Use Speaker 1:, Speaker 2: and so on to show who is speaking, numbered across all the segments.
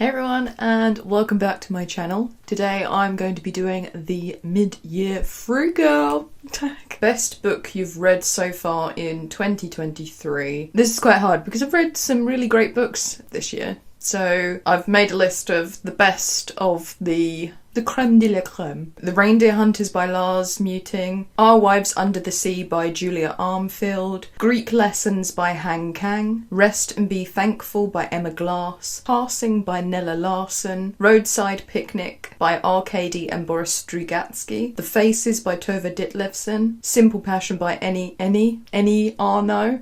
Speaker 1: Hey everyone, and welcome back to my channel. Today I'm going to be doing the mid-year freakout tag. Best book you've read so far in 2023. This is quite hard because I've read some really great books this year. So I've made a list of the best of the creme de la creme. The Reindeer Hunters by Lars Muting, Our Wives Under the Sea by Julia Armfield, Greek Lessons by Han Kang, Rest and Be Thankful by Emma Glass, Passing by Nella Larson, Roadside Picnic by Arkady and Boris Strugatsky, The Faces by Tove Ditlevsen, Simple Passion by Annie Ernaux,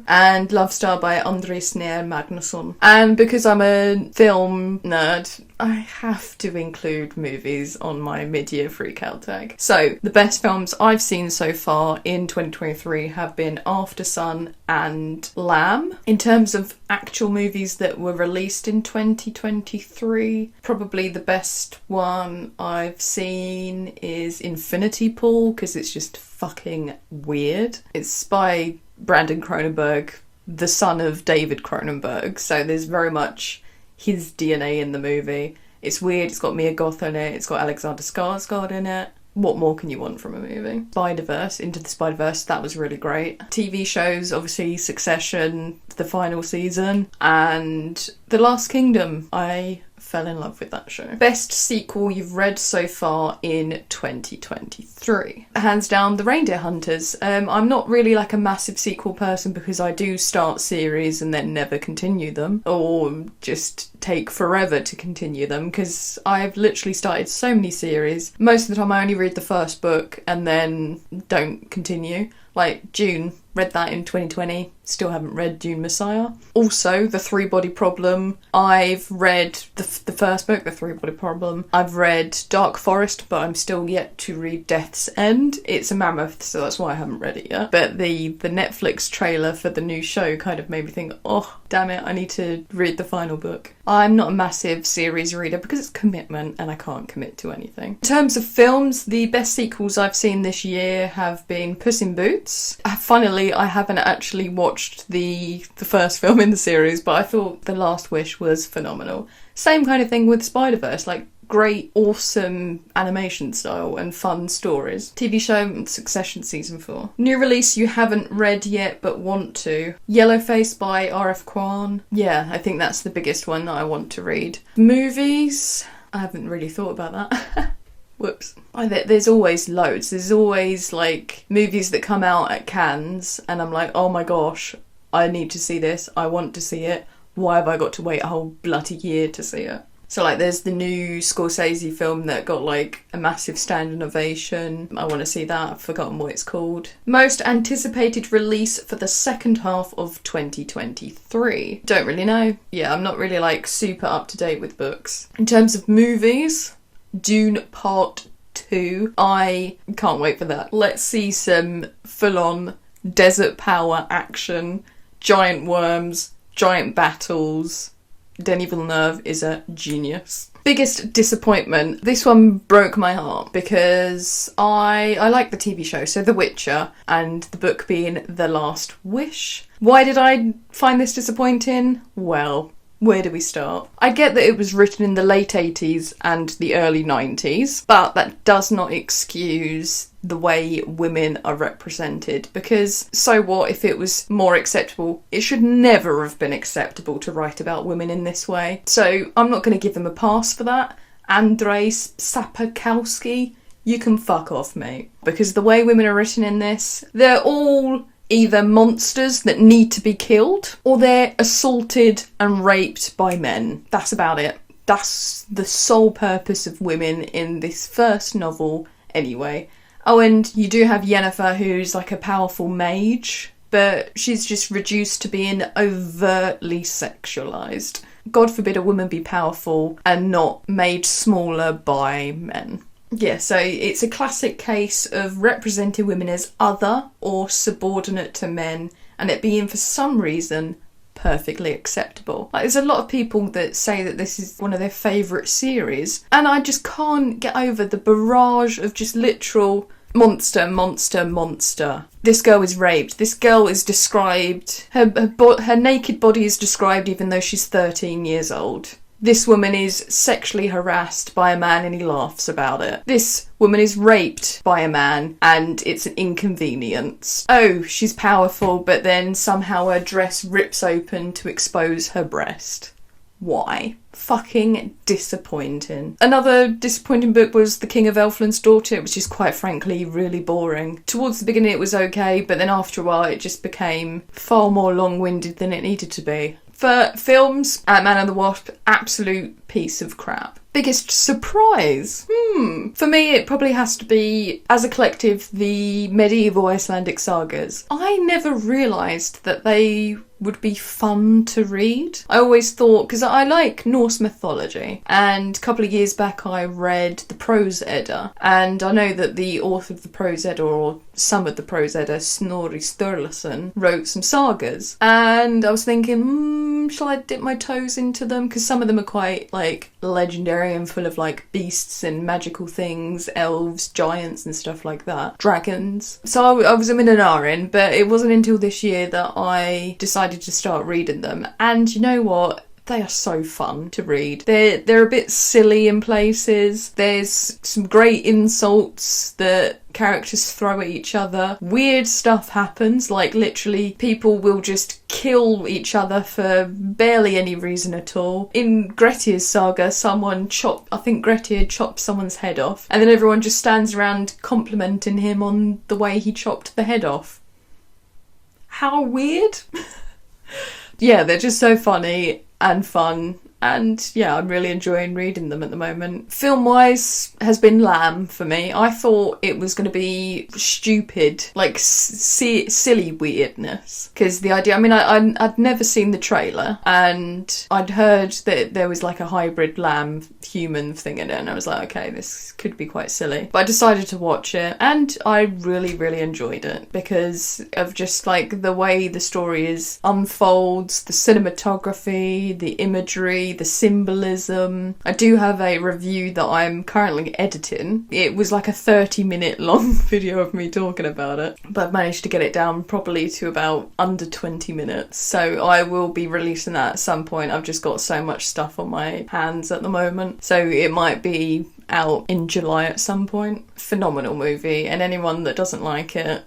Speaker 1: and Love Star by André Sneer Magnusson. And because I'm a film nerd, I have to include movies on my mid-year freakout tag. So, the best films I've seen so far in 2023 have been After Sun and Lamb. In terms of actual movies that were released in 2023, probably the best one I've seen is Infinity Pool, because it's just fucking weird. It's by Brandon Cronenberg, the son of David Cronenberg, so there's very much his DNA in the movie. It's weird, it's got Mia Goth in it, it's got Alexander Skarsgård in it. What more can you want from a movie? Spider-Verse, Into the Spider-Verse, that was really great. TV shows, obviously Succession, the final season, and The Last Kingdom. I fell in love with that show. Best sequel you've read so far in 2023. Hands down, The Reindeer Hunters. I'm not really like a massive sequel person because I do start series and then never continue them, or just take forever to continue them, because I've literally started so many series. Most of the time I only read the first book and then don't continue. Like Dune, read that in 2020, still haven't read Dune Messiah. Also, The Three Body Problem. I've read the first book, The Three Body Problem. I've read Dark Forest, but I'm still yet to read Death's End. It's a mammoth, so that's why I haven't read it yet. But the Netflix trailer for the new show kind of made me think, oh, damn it, I need to read the final book. I'm not a massive series reader because it's commitment and I can't commit to anything. In terms of films, the best sequels I've seen this year have been Puss in Boots. Funnily, I haven't actually watched the first film in the series, but I thought The Last Wish was phenomenal. Same kind of thing with Spider-Verse, like great, awesome animation style and fun stories. TV show Succession Season 4. New release you haven't read yet but want to. Yellowface by R.F. Kuang. Yeah, I think that's the biggest one that I want to read. Movies, I haven't really thought about that. Whoops. There's always loads. There's always like movies that come out at Cannes and I'm like, oh my gosh, I need to see this. I want to see it. Why have I got to wait a whole bloody year to see it? So like there's the new Scorsese film that got like a massive standing ovation. I want to see that. I've forgotten what it's called. Most anticipated release for the second half of 2023. Don't really know. Yeah, I'm not really like super up to date with books. In terms of movies, Dune Part 2. I can't wait for that. Let's see some full-on desert power action, giant worms, giant battles. Denis Villeneuve is a genius. Biggest disappointment. This one broke my heart because I like the TV show, so The Witcher, and the book being The Last Wish. Why did I find this disappointing? Well, where do we start? I get that it was written in the late 80s and the early 90s, but that does not excuse the way women are represented, because so what if it was more acceptable? It should never have been acceptable to write about women in this way. So I'm not going to give them a pass for that. Andrzej Sapkowski, you can fuck off, mate. Because the way women are written in this, they're all either monsters that need to be killed, or they're assaulted and raped by men. That's about it. That's the sole purpose of women in this first novel anyway. Oh, and you do have Yennefer, who's like a powerful mage, but she's just reduced to being overtly sexualised. God forbid a woman be powerful and not made smaller by men. Yeah, so it's a classic case of representing women as other or subordinate to men, and it being for some reason perfectly acceptable. Like, there's a lot of people that say that this is one of their favourite series, and I just can't get over the barrage of just literal Monster, monster, monster. This girl is raped. This girl is described, her naked body is described even though she's 13 years old. This woman is sexually harassed by a man and he laughs about it. This woman is raped by a man and it's an inconvenience. Oh, she's powerful, but then somehow her dress rips open to expose her breast. Why? Fucking disappointing. Another disappointing book was The King of Elfland's Daughter, which is quite frankly really boring. Towards the beginning it was okay, but then after a while it just became far more long-winded than it needed to be. For films, Ant-Man and the Wasp, absolute piece of crap. Biggest surprise? For me, it probably has to be, as a collective, the medieval Icelandic sagas. I never realised that they would be fun to read. I always thought, because I like Norse mythology, and a couple of years back I read the Prose Edda, and I know that the author of the Prose Edda, or some of the Prose Edda, Snorri Sturluson, wrote some sagas, and I was thinking, shall I dip my toes into them? Because some of them are quite, like, legendary and full of, like, beasts and magical things, elves, giants and stuff like that. Dragons. So I was in an but it wasn't until this year that I decided to start reading them. And you know what? They are so fun to read. They're a bit silly in places. There's some great insults that characters throw at each other. Weird stuff happens, like literally people will just kill each other for barely any reason at all. In Grettir's saga, I think Grettir chopped someone's head off, and then everyone just stands around complimenting him on the way he chopped the head off. How weird. Yeah, they're just so funny and fun, and yeah, I'm really enjoying reading them at the moment. Film-wise has been Lamb for me. I thought it was going to be stupid, like silly weirdness, because the idea, I mean, I'd never seen the trailer, and I'd heard that there was like a hybrid lamb human thing in it, and I was like, okay, this could be quite silly. But I decided to watch it, and I really, really enjoyed it because of just like the way the story unfolds, the cinematography, the imagery, the symbolism. I do have a review that I'm currently editing. It was like a 30-minute long video of me talking about it, but I've managed to get it down properly to about under 20 minutes. So I will be releasing that at some point. I've just got so much stuff on my hands at the moment. So it might be out in July at some point. Phenomenal movie, and anyone that doesn't like it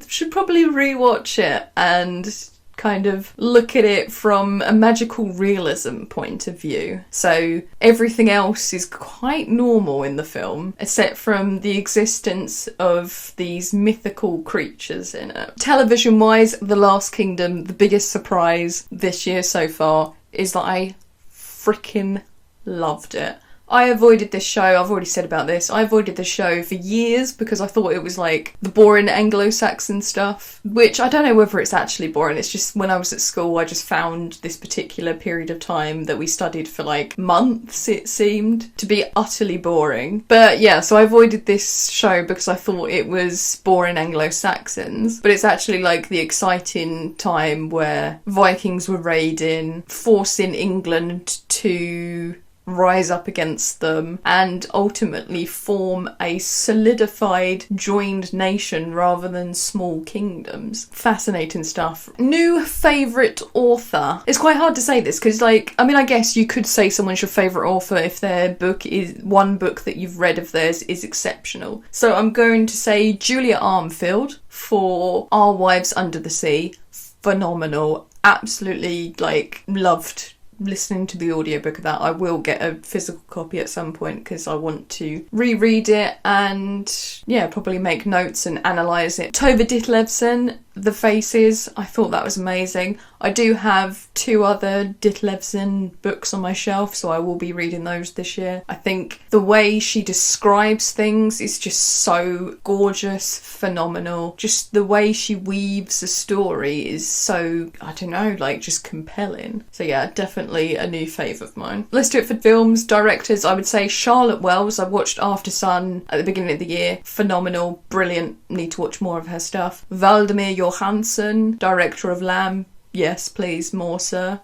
Speaker 1: should probably rewatch it and kind of look at it from a magical realism point of view. So everything else is quite normal in the film, except from the existence of these mythical creatures in it. Television-wise, The Last Kingdom, the biggest surprise this year so far is that I freaking loved it. I avoided this show, I've already said about this, I avoided the show for years because I thought it was like the boring Anglo-Saxon stuff, which I don't know whether it's actually boring, it's just when I was at school I just found this particular period of time that we studied for like months, it seemed, to be utterly boring. But yeah, so I avoided this show because I thought it was boring Anglo-Saxons, but it's actually like the exciting time where Vikings were raiding, forcing England to rise up against them and ultimately form a solidified joined nation rather than small kingdoms. Fascinating stuff. New favourite author. It's quite hard to say this because, like, I mean, I guess you could say someone's your favourite author if their book is one book that you've read of theirs is exceptional. So I'm going to say Julia Armfield for Our Wives Under the Sea. Phenomenal. Absolutely, like, loved listening to the audiobook of that. I will get a physical copy at some point because I want to reread it and yeah, probably make notes and analyse it. Tove Ditlevsen, The Faces, I thought that was amazing. I do have 2 other Ditlevsen books on my shelf, so I will be reading those this year. I think the way she describes things is just so gorgeous, phenomenal. Just the way she weaves a story is so, I don't know, like just compelling. So yeah, definitely a new fave of mine. Let's do it for films. Directors, I would say Charlotte Wells. I watched After Sun at the beginning of the year. Phenomenal, brilliant, need to watch more of her stuff. Valdemar Johansson, director of Lamb. Yes, please, more, sir.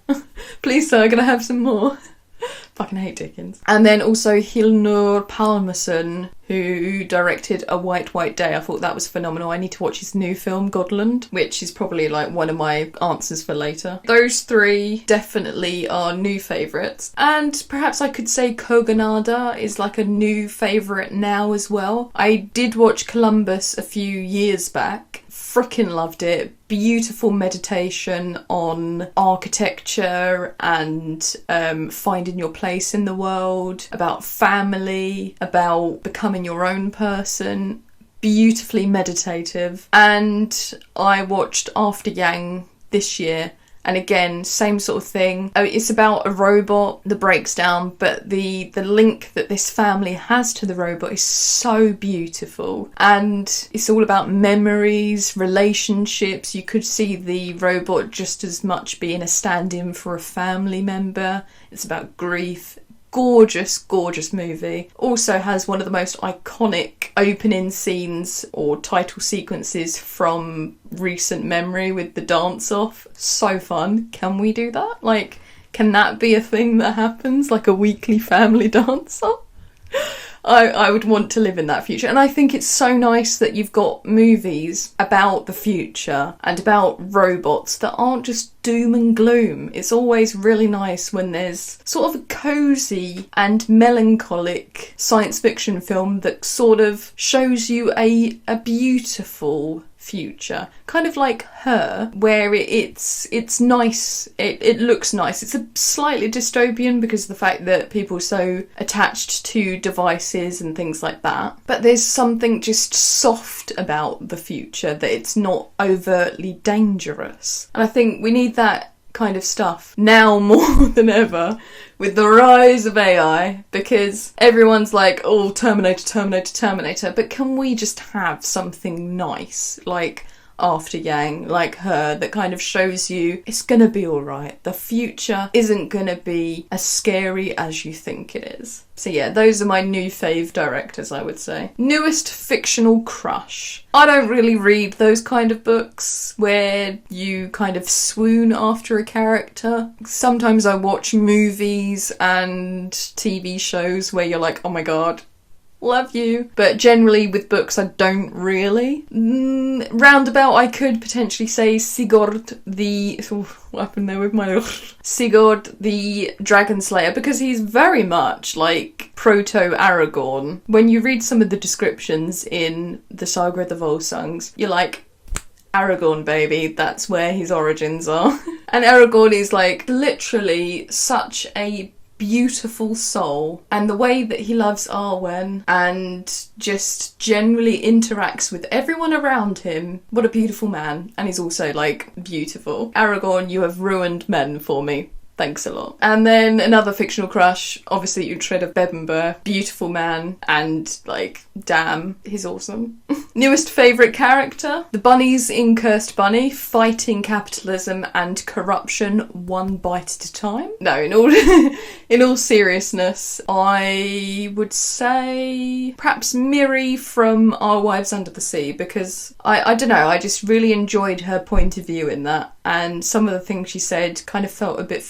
Speaker 1: Please, sir, can I have some more? Fucking hate Dickens. And then also Hilnur Palmason, who directed A White Day. I thought that was phenomenal. I need to watch his new film, Godland, which is probably like one of my answers for later. Those three definitely are new favourites. And perhaps I could say Kogonada is like a new favourite now as well. I did watch Columbus a few years back. Frickin' loved it. Beautiful meditation on architecture and finding your place in the world, about family, about becoming your own person. Beautifully meditative. And I watched After Yang this year. And again, same sort of thing. It's about a robot that breaks down, but the link that this family has to the robot is so beautiful. And it's all about memories, relationships. You could see the robot just as much being a stand-in for a family member. It's about grief. Gorgeous, gorgeous movie. Also has one of the most iconic opening scenes or title sequences from recent memory with the dance-off. So fun. Can we do that? Like, can that be a thing that happens? Like a weekly family dance-off? I would want to live in that future. And I think it's so nice that you've got movies about the future and about robots that aren't just doom and gloom. It's always really nice when there's sort of a cosy and melancholic science fiction film that sort of shows you a beautiful future, kind of like Her, where it's nice, it looks nice. It's a slightly dystopian because of the fact that people are so attached to devices and things like that, but there's something just soft about the future, that it's not overtly dangerous. And I think we need that kind of stuff now more than ever with the rise of AI, because everyone's like, oh, Terminator, but can we just have something nice like After Yang, like Her, that kind of shows you it's gonna be alright. The future isn't gonna be as scary as you think it is. So yeah, those are my new fave directors, I would say. Newest fictional crush. I don't really read those kind of books where you kind of swoon after a character. Sometimes I watch movies and TV shows where you're like, oh my god, love you. But generally with books I don't really. Roundabout I could potentially say Sigurd the... what happened there with my... Sigurd the Dragon Slayer, because he's very much like proto-Aragorn. When you read some of the descriptions in the Saga of the Volsungs, you're like, Aragorn, baby, that's where his origins are. And Aragorn is like literally such a beautiful soul, and the way that he loves Arwen and just generally interacts with everyone around him, what a beautiful man. And he's also like beautiful. Aragorn, you have ruined men for me. Thanks a lot. And then another fictional crush, obviously Uhtred of Bebbanburg. Beautiful man, and like, damn, he's awesome. Newest favourite character? The bunnies in Cursed Bunny, fighting capitalism and corruption one bite at a time. No, in all seriousness, I would say perhaps Miri from Our Wives Under the Sea, because I don't know, I just really enjoyed her point of view in that, and some of the things she said kind of felt a bit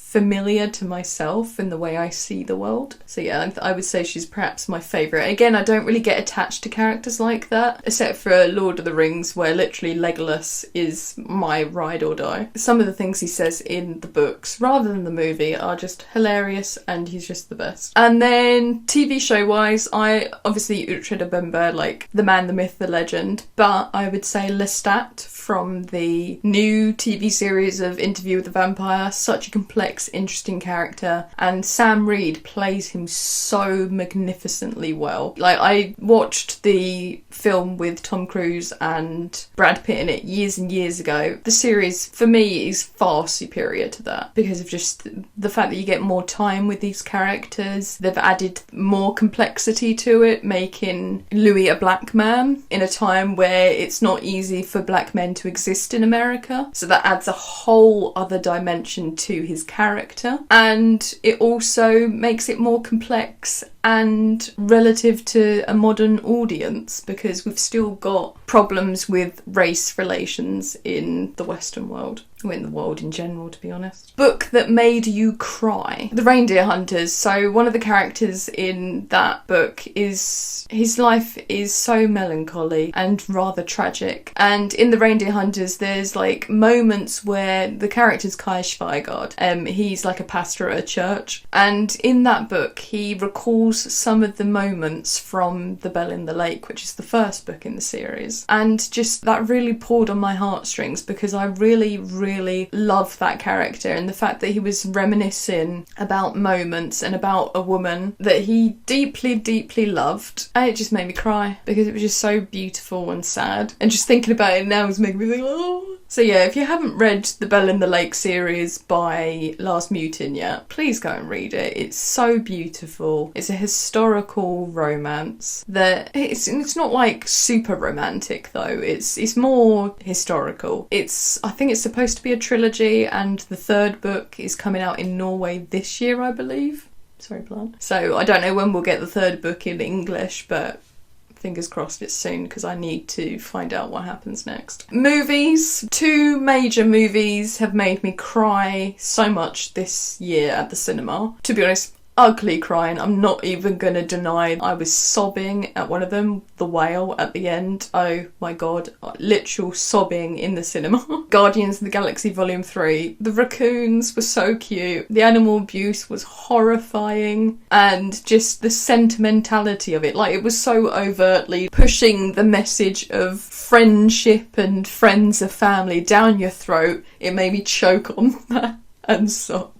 Speaker 1: familiar to myself in the way I see the world. So yeah, I would say she's perhaps my favourite. Again, I don't really get attached to characters like that, except for Lord of the Rings, where literally Legolas is my ride or die. Some of the things he says in the books, rather than the movie, are just hilarious, and he's just the best. And then TV show wise, I obviously Uhtred of Bember, like the man, the myth, the legend, but I would say Lestat from the new TV series of Interview with the Vampire. Such a complex, interesting character, and Sam Reed plays him so magnificently well. Like, I watched the film with Tom Cruise and Brad Pitt in it years and years ago. The series for me is far superior to that because of just the fact that you get more time with these characters. They've added more complexity to it, making Louis a black man in a time where it's not easy for black men to exist in America, so that adds a whole other dimension to his character, and it also makes it more complex and relative to a modern audience, because we've still got problems with race relations in the Western world. or in the world in general, to be honest. Book that made you cry. The Reindeer Hunters. So one of the characters in that book is, his life is so melancholy and rather tragic. And in The Reindeer Hunters, there's like moments where the character's Kai Schweigart. He's like a pastor at a church. And in that book, he recalls some of the moments from The Bell in the Lake, which is the first book in the series. And just that really pulled on my heartstrings because I really love that character, and the fact that he was reminiscing about moments and about a woman that he deeply loved, and it just made me cry because it was just so beautiful and sad, and just thinking about it now is making me think, oh. So yeah, if you haven't read the Bell in the Lake series by Lars Mutin yet, please go and read it. It's so beautiful. It's a historical romance that it's not like super romantic though. It's more historical. I think it's supposed to be a trilogy, and the third book is coming out in Norway this year, I believe. Sorry, Plan. So I don't know when we'll get the third book in English, but fingers crossed it's soon because I need to find out what happens next. Movies. 2 major movies have made me cry so much this year at the cinema. To be honest, ugly crying. I'm not even gonna deny I was sobbing at one of them, The Whale, at the end. Oh my god, literal sobbing in the cinema. Guardians of the Galaxy Volume 3. The raccoons were so cute. The animal abuse was horrifying, and just the sentimentality of it. Like, it was so overtly pushing the message of friendship and friends of family down your throat. It made me choke on that and sob.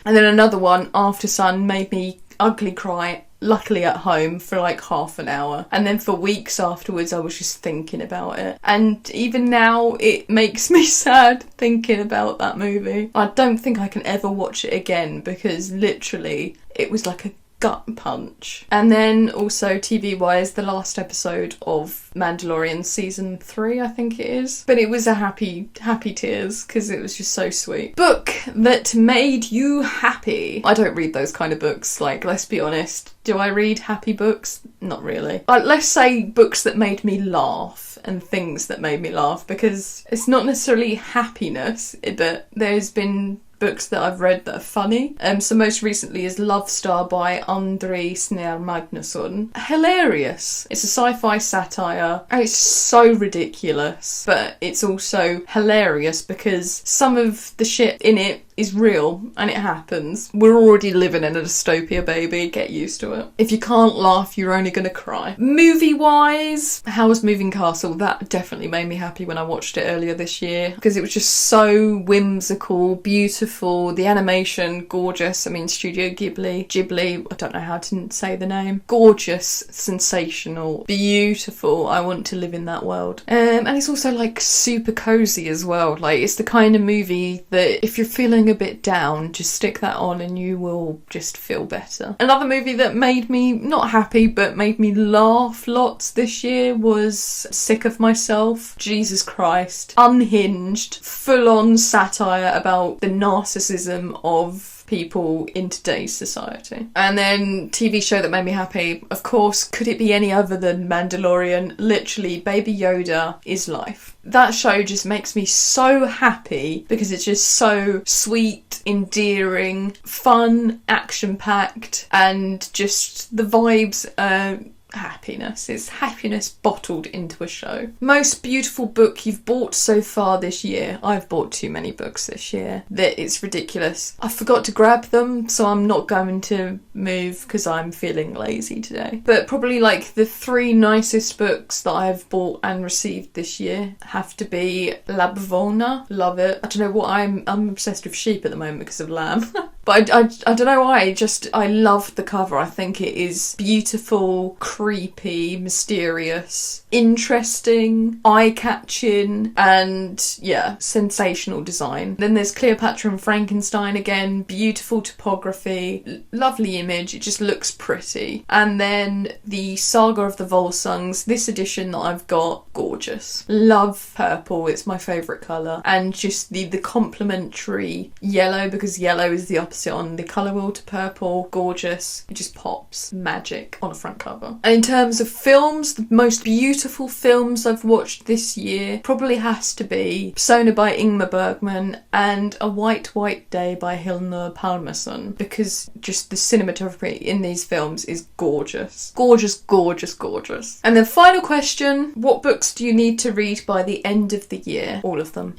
Speaker 1: And then another one, After Sun, made me ugly cry, luckily at home, for like half an hour. And then for weeks afterwards, I was just thinking about it. And even now, it makes me sad thinking about that movie. I don't think I can ever watch it again because literally it was like a gut punch. And then also TV-wise, the last episode of Mandalorian season 3, I think it is. But it was a happy tears because it was just so sweet. Book that made you happy. I don't read those kind of books, like, let's be honest. Do I read happy books? Not really. Like, let's say books that made me laugh and things that made me laugh, because it's not necessarily happiness, but there's been books that I've read that are funny. So most recently is Love Star by Andri Snær Magnusson. Hilarious. It's a sci-fi satire. And it's so ridiculous, but it's also hilarious because some of the shit in it is real and it happens. We're already living in a dystopia, baby. Get used to it. If you can't laugh, you're only gonna cry. Movie-wise, Howl's Moving Castle. That definitely made me happy when I watched it earlier this year because it was just so whimsical, beautiful, the animation, gorgeous. I mean, Studio Ghibli, I don't know how to say the name. Gorgeous, sensational, beautiful. I want to live in that world. And it's also like super cozy as well. Like, it's the kind of movie that if you're feeling a bit down, just stick that on and you will just feel better. Another movie that made me not happy but made me laugh lots this year was Sick of Myself. Jesus Christ. Unhinged, full-on satire about the narcissism of people in today's society. And then TV show that made me happy, of course, could it be any other than Mandalorian? Literally, Baby Yoda is life. That show just makes me so happy because it's just so sweet, endearing, fun, action-packed, and just the vibes are happiness. It's happiness bottled into a show. Most beautiful book you've bought so far this year. I've bought too many books this year that it's ridiculous. I forgot to grab them, so I'm not going to move because I'm feeling lazy today. But probably like the 3 nicest books that I've bought and received this year have to be La Bavona. Love it. I don't know what I'm obsessed with sheep at the moment because of lamb. But I don't know why, I love the cover. I think it is beautiful, creepy, mysterious, interesting, eye-catching, and yeah, sensational design. Then there's Cleopatra and Frankenstein again, beautiful topography, lovely image, it just looks pretty. And then the Saga of the Volsungs, this edition that I've got, gorgeous. Love purple, it's my favourite colour. And just the complementary yellow, because yellow is the opposite opposite on the colour wheel to purple. Gorgeous. It just pops. Magic on a front cover. And in terms of films, the most beautiful films I've watched this year probably has to be Persona by Ingmar Bergman and A White Day by Hildur Palmason, because just the cinematography in these films is gorgeous. Gorgeous, gorgeous, gorgeous. And then final question, what books do you need to read by the end of the year? All of them.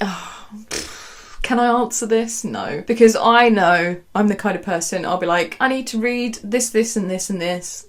Speaker 1: Can I answer this? No. Because I know I'm the kind of person, I'll be like, I need to read this, this and this and this.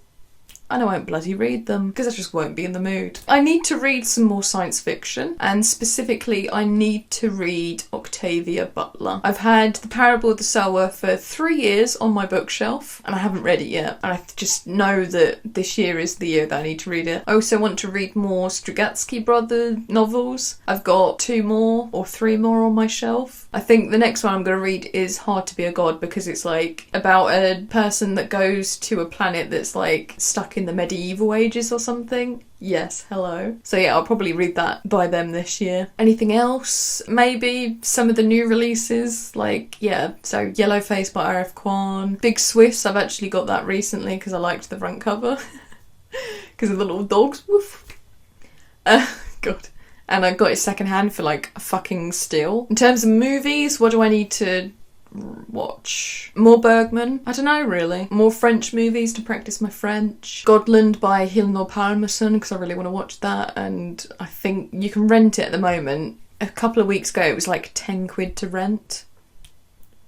Speaker 1: And I won't bloody read them because I just won't be in the mood. I need to read some more science fiction, and specifically I need to read Octavia Butler. I've had The Parable of the Sower for 3 years on my bookshelf and I haven't read it yet, and I just know that this year is the year that I need to read it. I also want to read more Strugatsky brother novels. I've got 2 more or 3 more on my shelf. I think the next one I'm going to read is Hard to Be a God, because it's like about a person that goes to a planet that's like stuck in the medieval ages or something. Yes, hello. So yeah, I'll probably read that by them this year. Anything else? Maybe some of the new releases, like, yeah, so Yellowface by R.F. Kuang. Big Swiss, I've actually got that recently because I liked the front cover. Because of the little dogs. Woof. God. And I got it secondhand for like a fucking steal. In terms of movies, what do I need to watch? More Bergman? I don't know, really. More French movies to practice my French. Godland by Hildur Palmason, because I really want to watch that, and I think you can rent it at the moment. A couple of weeks ago it was like 10 quid to rent.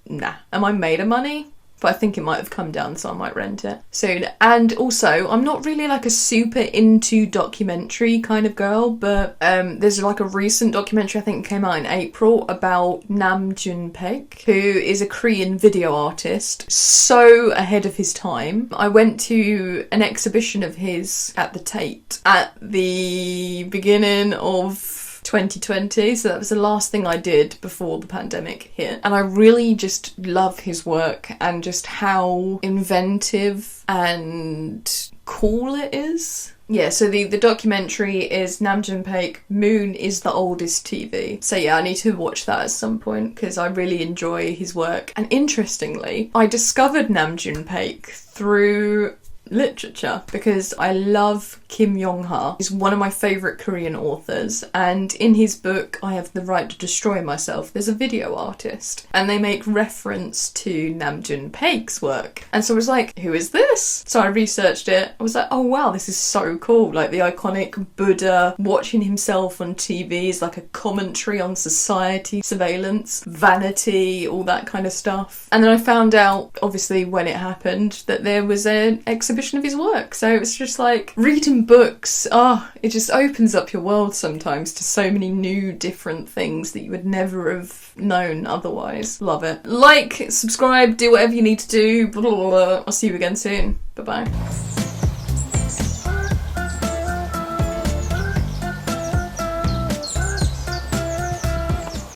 Speaker 1: Nah. Am I made of money? But I think it might have come down, so I might rent it soon. And also, I'm not really like a super into documentary kind of girl, but there's like a recent documentary, I think it came out in April, about Nam June-paik, who is a Korean video artist, so ahead of his time. I went to an exhibition of his at the Tate at the beginning of 2020, so that was the last thing I did before the pandemic hit, and I really just love his work and just how inventive and cool it is. Yeah, so the documentary is Nam June-paik, Moon is the Oldest TV. So yeah, I need to watch that at some point because I really enjoy his work. And interestingly, I discovered Nam June-paik through literature because I love Kim Yong-ha. He's one of my favourite Korean authors, and in his book I Have the Right to Destroy Myself there's a video artist and they make reference to Nam June-paik's work, and so I was like, who is this? So I researched it. I was like, oh wow, this is so cool. Like the iconic Buddha watching himself on TV is like a commentary on society, surveillance, vanity, all that kind of stuff. And then I found out, obviously when it happened, that there was an exhibition of his work. So it's just like reading books, it just opens up your world sometimes to so many new different things that you would never have known otherwise. Love it. Like, subscribe, do whatever you need to do. Blah, blah, blah. I'll see you again soon. Bye bye.